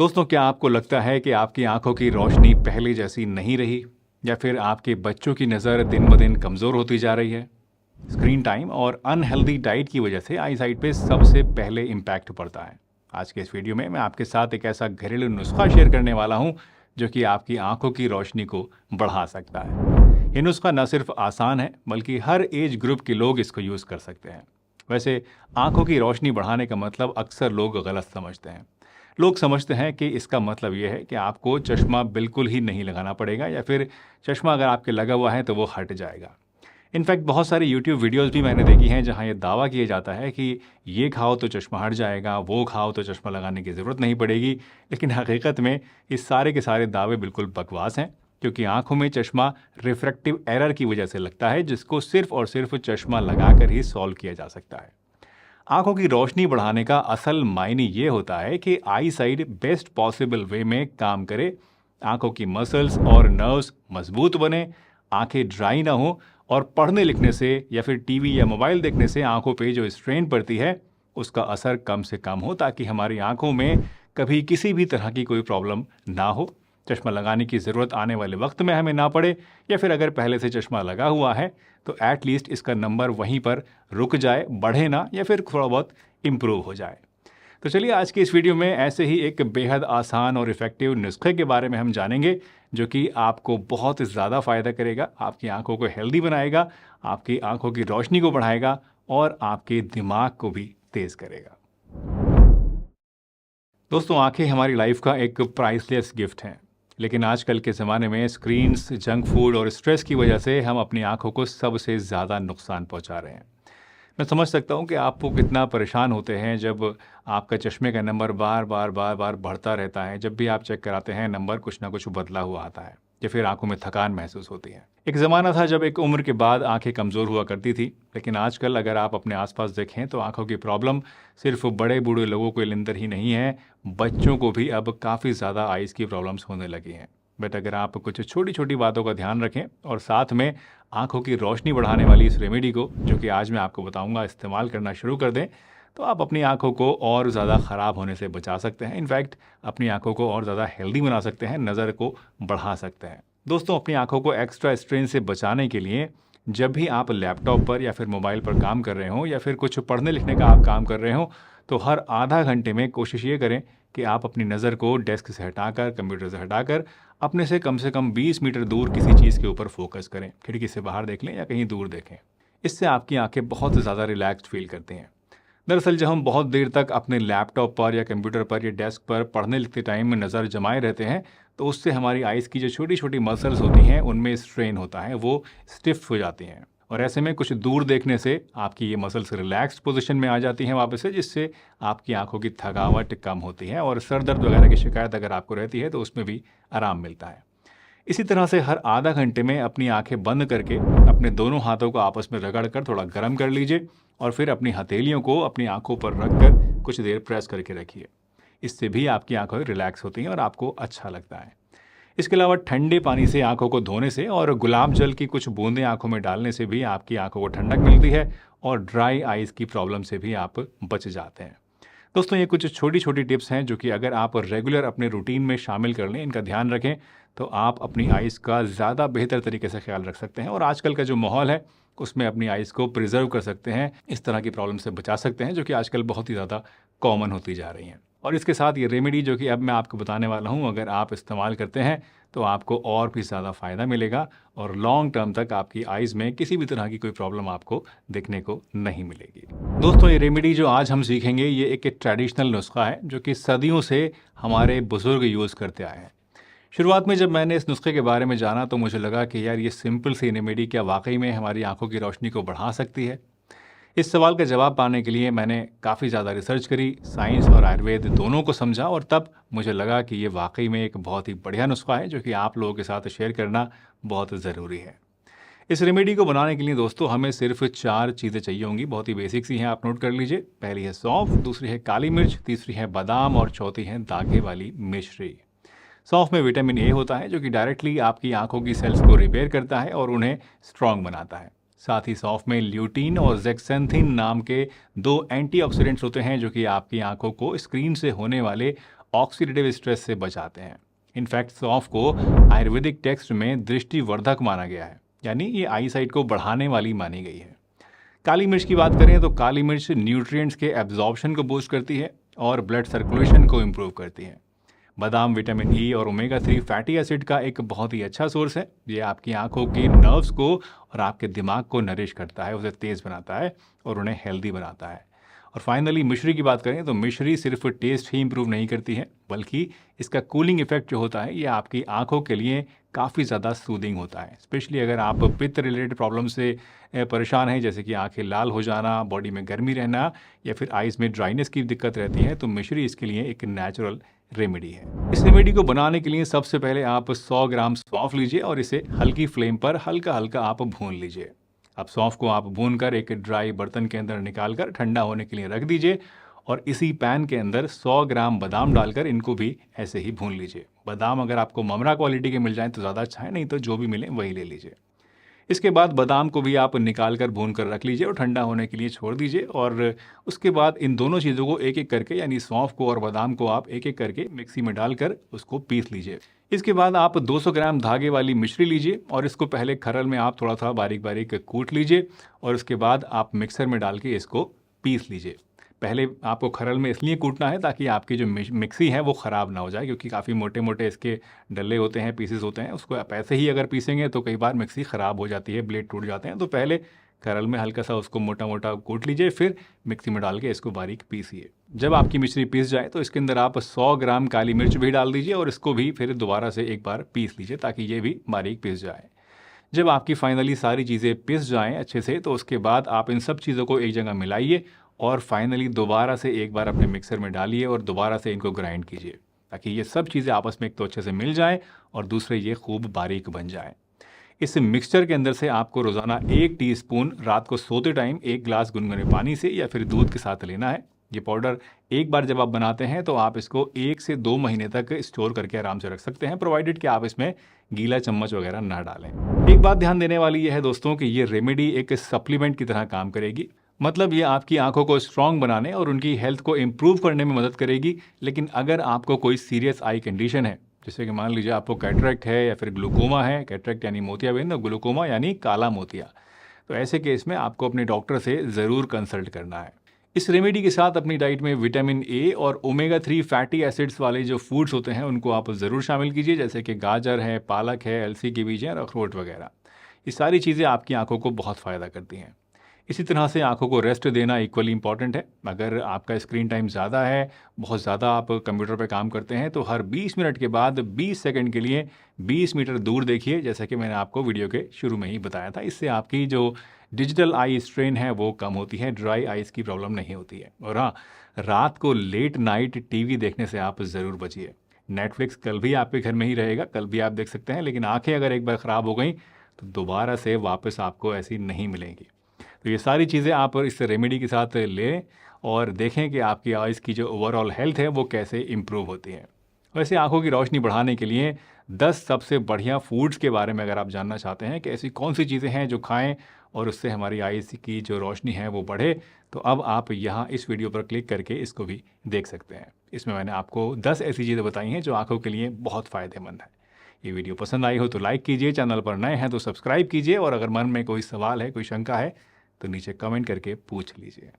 दोस्तों, क्या आपको लगता है कि आपकी आंखों की रोशनी पहले जैसी नहीं रही या फिर आपके बच्चों की नज़र दिन ब दिन कमज़ोर होती जा रही है? स्क्रीन टाइम और अनहेल्दी डाइट की वजह से आई साइट पे सबसे पहले इम्पैक्ट पड़ता है। आज के इस वीडियो में मैं आपके साथ एक ऐसा घरेलू नुस्खा शेयर करने वाला हूं जो कि आपकी आंखों की रोशनी को बढ़ा सकता है। ये नुस्खा न सिर्फ आसान है बल्कि हर एज ग्रुप के लोग इसको यूज़ कर सकते हैं। वैसे आंखों की रोशनी बढ़ाने का मतलब अक्सर लोग गलत समझते हैं। लोग समझते हैं कि इसका मतलब ये है कि आपको चश्मा बिल्कुल ही नहीं लगाना पड़ेगा या फिर चश्मा अगर आपके लगा हुआ है तो वो हट जाएगा। इनफैक्ट बहुत सारी यूट्यूब वीडियोस भी मैंने देखी हैं जहां ये दावा किया जाता है कि ये खाओ तो चश्मा हट जाएगा, वो खाओ तो चश्मा लगाने की ज़रूरत नहीं पड़ेगी। लेकिन हकीकत में इस सारे के सारे दावे बिल्कुल बकवास हैं, क्योंकि आंखों में चश्मा रिफ्रैक्टिव एरर की वजह से लगता है, जिसको सिर्फ और सिर्फ चश्मा लगाकर ही सॉल्व किया जा सकता है। आंखों की रोशनी बढ़ाने का असल मायने ये होता है कि आई साइड बेस्ट पॉसिबल वे में काम करे, आंखों की मसल्स और नर्व्स मजबूत बने, आंखें ड्राई ना हो और पढ़ने लिखने से या फिर टीवी या मोबाइल देखने से आंखों पे जो स्ट्रेन पड़ती है उसका असर कम से कम हो, ताकि हमारी आंखों में कभी किसी भी तरह की कोई प्रॉब्लम ना हो, चश्मा लगाने की ज़रूरत आने वाले वक्त में हमें ना पड़े, या फिर अगर पहले से चश्मा लगा हुआ है तो एटलीस्ट इसका नंबर वहीं पर रुक जाए, बढ़े ना, या फिर थोड़ा बहुत इम्प्रूव हो जाए। तो चलिए आज की इस वीडियो में ऐसे ही एक बेहद आसान और इफ़ेक्टिव नुस्खे के बारे में हम जानेंगे जो कि आपको बहुत ज़्यादा फ़ायदा करेगा, आपकी आंखों को हेल्दी बनाएगा, आपकी आंखों की रोशनी को बढ़ाएगा और आपके दिमाग को भी तेज़ करेगा। दोस्तों, आंखें हमारी लाइफ का एक प्राइसलेस गिफ्ट हैं, लेकिन आजकल के ज़माने में स्क्रीन्स, जंक फूड और स्ट्रेस की वजह से हम अपनी आंखों को सबसे ज़्यादा नुकसान पहुंचा रहे हैं। मैं समझ सकता हूं कि आपको कितना परेशान होते हैं जब आपका चश्मे का नंबर बार बार बार बार बढ़ता रहता है। जब भी आप चेक कराते हैं नंबर कुछ ना कुछ बदला हुआ आता है या फिर आंखों में थकान महसूस होती है। एक ज़माना था जब एक उम्र के बाद आंखें कमज़ोर हुआ करती थी, लेकिन आजकल अगर आप अपने आसपास देखें तो आंखों की प्रॉब्लम सिर्फ बड़े बूढ़े लोगों के अंदर ही नहीं है, बच्चों को भी अब काफ़ी ज़्यादा आइज़ की प्रॉब्लम्स होने लगी हैं। बट अगर आप कुछ छोटी छोटी बातों का ध्यान रखें और साथ में आंखों की रोशनी बढ़ाने वाली इस रेमेडी को, जो कि आज मैं आपको बताऊंगा, इस्तेमाल करना शुरू कर दें, तो आप अपनी आंखों को और ज़्यादा ख़राब होने से बचा सकते हैं। इनफैक्ट अपनी आंखों को और ज़्यादा हेल्दी बना सकते हैं, नज़र को बढ़ा सकते हैं। दोस्तों, अपनी आंखों को एक्स्ट्रा स्ट्रेन से बचाने के लिए जब भी आप लैपटॉप पर या फिर मोबाइल पर काम कर रहे हो या फिर कुछ पढ़ने लिखने का आप काम कर रहे हो, तो हर आधा घंटे में कोशिश ये करें कि आप अपनी नज़र को डेस्क से हटाकर, कंप्यूटर से हटाकर अपने से कम 20 मीटर दूर किसी चीज़ के ऊपर फोकस करें। खिड़की से बाहर देख लें या कहीं दूर देखें। इससे आपकी आंखें बहुत ज़्यादा रिलैक्स्ड फील करती हैं। दरअसल जब हम बहुत देर तक अपने लैपटॉप पर या कंप्यूटर पर या डेस्क पर पढ़ने लिखते टाइम में नज़र जमाए रहते हैं, तो उससे हमारी आइज़ की जो छोटी छोटी मसल्स होती हैं उनमें स्ट्रेन होता है, वो स्टिफ हो जाती हैं। और ऐसे में कुछ दूर देखने से आपकी ये मसल्स रिलैक्स्ड पोजीशन में आ जाती हैं वापस से, जिससे आपकी आंखों की थकावट कम होती है और सर दर्द वगैरह की शिकायत अगर आपको रहती है तो उसमें भी आराम मिलता है। इसी तरह से हर आधा घंटे में अपनी आंखें बंद करके अपने दोनों हाथों को आपस में रगड़कर थोड़ा गर्म कर लीजिए और फिर अपनी हथेलियों को अपनी आंखों पर रखकर कुछ देर प्रेस करके रखिए। इससे भी आपकी आंखें रिलैक्स होती हैं और आपको अच्छा लगता है। इसके अलावा ठंडे पानी से आंखों को धोने से और गुलाब जल की कुछ बूंदें आंखों में डालने से भी आपकी आंखों को ठंडक मिलती है और ड्राई आइज़ की प्रॉब्लम से भी आप बच जाते हैं। दोस्तों, ये कुछ छोटी छोटी टिप्स हैं जो कि अगर आप रेगुलर अपने रूटीन में शामिल कर लें, इनका ध्यान रखें, तो आप अपनी आइज़ का ज़्यादा बेहतर तरीके से ख्याल रख सकते हैं और आजकल का जो माहौल है उसमें अपनी आइज़ को प्रिजर्व कर सकते हैं, इस तरह की प्रॉब्लम से बचा सकते हैं जो कि आजकल बहुत ही ज़्यादा कॉमन होती जा रही हैं। और इसके साथ ये रेमेडी जो कि अब मैं आपको बताने वाला हूँ, अगर आप इस्तेमाल करते हैं तो आपको और भी ज़्यादा फ़ायदा मिलेगा और लॉन्ग टर्म तक आपकी आइज़ में किसी भी तरह की कोई प्रॉब्लम आपको देखने को नहीं मिलेगी। दोस्तों, ये रेमेडी जो आज हम सीखेंगे ये एक ट्रेडिशनल नुस्खा है जो कि सदियों से हमारे बुज़ुर्ग यूज़ करते आए हैं। शुरुआत में जब मैंने इस नुस्खे के बारे में जाना तो मुझे लगा कि यार ये सिंपल सी रेमेडी क्या वाकई में हमारी आंखों की रोशनी को बढ़ा सकती है? इस सवाल का जवाब पाने के लिए मैंने काफ़ी ज़्यादा रिसर्च करी, साइंस और आयुर्वेद दोनों को समझा और तब मुझे लगा कि ये वाकई में एक बहुत ही बढ़िया नुस्खा है जो कि आप लोगों के साथ शेयर करना बहुत ज़रूरी है। इस रेमेडी को बनाने के लिए दोस्तों हमें सिर्फ 4 चीज़ें चाहिए होंगी, बहुत ही बेसिक सी हैं, आप नोट कर लीजिए। पहली है सौंफ, दूसरी है काली मिर्च, तीसरी है बादाम और चौथी है धागे वाली मिश्री। सौंफ में विटामिन ए होता है जो कि डायरेक्टली आपकी आंखों की सेल्स को रिपेयर करता है और उन्हें स्ट्रॉन्ग बनाता है। साथ ही सौंफ में ल्यूटीन और जेक्सेंथिन नाम के 2 एंटीऑक्सीडेंट्स होते हैं जो कि आपकी आंखों को स्क्रीन से होने वाले ऑक्सीडेटिव स्ट्रेस से बचाते हैं। इनफैक्ट सौंफ को आयुर्वेदिक टेक्स्ट में दृष्टिवर्धक माना गया है, यानी ये आई साइट को बढ़ाने वाली मानी गई है। काली मिर्च की बात करें तो काली मिर्च न्यूट्रिएंट्स के एब्जॉर्प्शन को बूस्ट करती है और ब्लड सर्कुलेशन को इम्प्रूव करती है। बादाम विटामिन ई और ओमेगा 3 फैटी एसिड का एक बहुत ही अच्छा सोर्स है। ये आपकी आंखों की नर्व्स को और आपके दिमाग को नरिश करता है, उसे तेज़ बनाता है और उन्हें हेल्दी बनाता है। और फाइनली मिश्री की बात करें तो मिश्री सिर्फ टेस्ट ही इंप्रूव नहीं करती है, बल्कि इसका कूलिंग इफेक्ट जो होता है ये आपकी आंखों के लिए काफ़ी ज़्यादा सूदिंग होता है। स्पेशली अगर आप पित्त रिलेटेड प्रॉब्लम से परेशान हैं, जैसे कि आंखें लाल हो जाना, बॉडी में गर्मी रहना या फिर आइज़ में ड्राइनेस की दिक्कत रहती है, तो मिश्री इसके लिए एक नेचुरल रेमेडी है। इस रेमेडी को बनाने के लिए सबसे पहले आप 100 ग्राम सौंफ लीजिए और इसे हल्की फ्लेम पर हल्का हल्का आप भून लीजिए। अब सौंफ को आप भूनकर एक ड्राई बर्तन के अंदर निकालकर ठंडा होने के लिए रख दीजिए और इसी पैन के अंदर 100 ग्राम बादाम डालकर इनको भी ऐसे ही भून लीजिए। बादाम अगर आपको ममरा क्वालिटी के मिल जाए तो ज़्यादा अच्छा है, नहीं तो जो भी मिले वही ले लीजिए। इसके बाद बादाम को भी आप निकाल कर भून कर रख लीजिए और ठंडा होने के लिए छोड़ दीजिए। और उसके बाद इन दोनों चीज़ों को एक एक करके, यानी सौंफ को और बादाम को आप एक एक करके मिक्सी में डालकर उसको पीस लीजिए। इसके बाद आप 200 ग्राम धागे वाली मिश्री लीजिए और इसको पहले खरल में आप थोड़ा सा बारीक बारीक कूट लीजिए और उसके बाद आप मिक्सर में डाल के इसको पीस लीजिए। पहले आपको खरल में इसलिए कूटना है ताकि आपकी जो मिक्सी है वो ख़राब ना हो जाए, क्योंकि काफ़ी मोटे मोटे इसके डल्ले होते हैं, पीसेस होते हैं। उसको आप ऐसे ही अगर पीसेंगे तो कई बार मिक्सी ख़राब हो जाती है, ब्लेड टूट जाते हैं। तो पहले खरल में हल्का सा उसको मोटा मोटा कूट लीजिए, फिर मिक्सी में डाल के इसको बारीक पीसिए। जब आपकी मिश्री पीस जाए तो इसके अंदर आप 100 ग्राम काली मिर्च भी डाल दीजिए और इसको भी फिर दोबारा से एक बार पीस लीजिए ताकि ये भी बारीक पीस जाए। जब आपकी फाइनली सारी चीज़ें पिस जाएं अच्छे से, तो उसके बाद आप इन सब चीज़ों को एक जगह मिलाइए और फाइनली दोबारा से एक बार अपने मिक्सर में डालिए और दोबारा से इनको ग्राइंड कीजिए ताकि ये सब चीज़ें आपस में एक तो अच्छे से मिल जाएं और दूसरे ये खूब बारीक बन जाएं। इस मिक्सचर के अंदर से आपको रोज़ाना 1 टीस्पून रात को सोते टाइम 1 गिलास गुनगुने पानी से या फिर दूध के साथ लेना है। ये पाउडर एक बार जब आप बनाते हैं तो आप इसको 1 से 2 महीने तक स्टोर करके आराम से रख सकते हैं, प्रोवाइडेड कि आप इसमें गीला चम्मच वगैरह ना डालें। एक बात ध्यान देने वाली यह है दोस्तों कि ये रेमेडी एक सप्लीमेंट की तरह काम करेगी। मतलब ये आपकी आंखों को स्ट्रांग बनाने और उनकी हेल्थ को इम्प्रूव करने में मदद करेगी। लेकिन अगर आपको कोई सीरियस आई कंडीशन है, जैसे कि मान लीजिए आपको कैटरेक्ट है या फिर ग्लूकोमा है, कैटरेक्ट यानी मोतियाबिंद और ग्लूकोमा यानी काला मोतिया, तो ऐसे केस में आपको अपने डॉक्टर से ज़रूर कंसल्ट करना है। इस रेमेडी के साथ अपनी डाइट में विटामिन ए और ओमेगा 3 फैटी एसिड्स वाले जो फूड्स होते हैं उनको आप ज़रूर शामिल कीजिए, जैसे कि गाजर है, पालक है, अलसी के बीज हैं और अखरोट वगैरह। ये सारी चीज़ें आपकी आंखों को बहुत फ़ायदा करती हैं। इसी तरह से आंखों को रेस्ट देना इक्वली इंपॉर्टेंट है। अगर आपका स्क्रीन टाइम ज़्यादा है, बहुत ज़्यादा आप कंप्यूटर पर काम करते हैं, तो हर 20 मिनट के बाद 20 सेकंड के लिए 20 मीटर दूर देखिए, जैसा कि मैंने आपको वीडियो के शुरू में ही बताया था। इससे आपकी जो डिजिटल आई स्ट्रेन है वो कम होती है, ड्राई आइज़ की प्रॉब्लम नहीं होती है। और हाँ, रात को लेट नाइट टीवी देखने से आप ज़रूर बचिए। नेटफ्लिक्स कल भी आपके घर में ही रहेगा, कल भी आप देख सकते हैं, लेकिन आंखें अगर एक बार ख़राब हो गई तो दोबारा से वापस आपको ऐसी नहीं मिलेंगी। तो ये सारी चीज़ें आप इस रेमेडी के साथ लें और देखें कि आपकी आइज़ की जो ओवरऑल हेल्थ है वो कैसे इम्प्रूव होती है। वैसे आंखों की रोशनी बढ़ाने के लिए 10 सबसे बढ़िया फूड्स के बारे में अगर आप जानना चाहते हैं कि ऐसी कौन सी चीज़ें हैं जो खाएं और उससे हमारी आइज़ की जो रोशनी है वो बढ़े, तो अब आप यहाँ इस वीडियो पर क्लिक करके इसको भी देख सकते हैं। इसमें मैंने आपको 10 ऐसी चीज़ें बताई हैं जो आंखों के लिए बहुत फ़ायदेमंद है। ये वीडियो पसंद आई हो तो लाइक कीजिए, चैनल पर नए हैं तो सब्सक्राइब कीजिए और अगर मन में कोई सवाल है, कोई शंका है तो नीचे कमेंट करके पूछ लीजिए।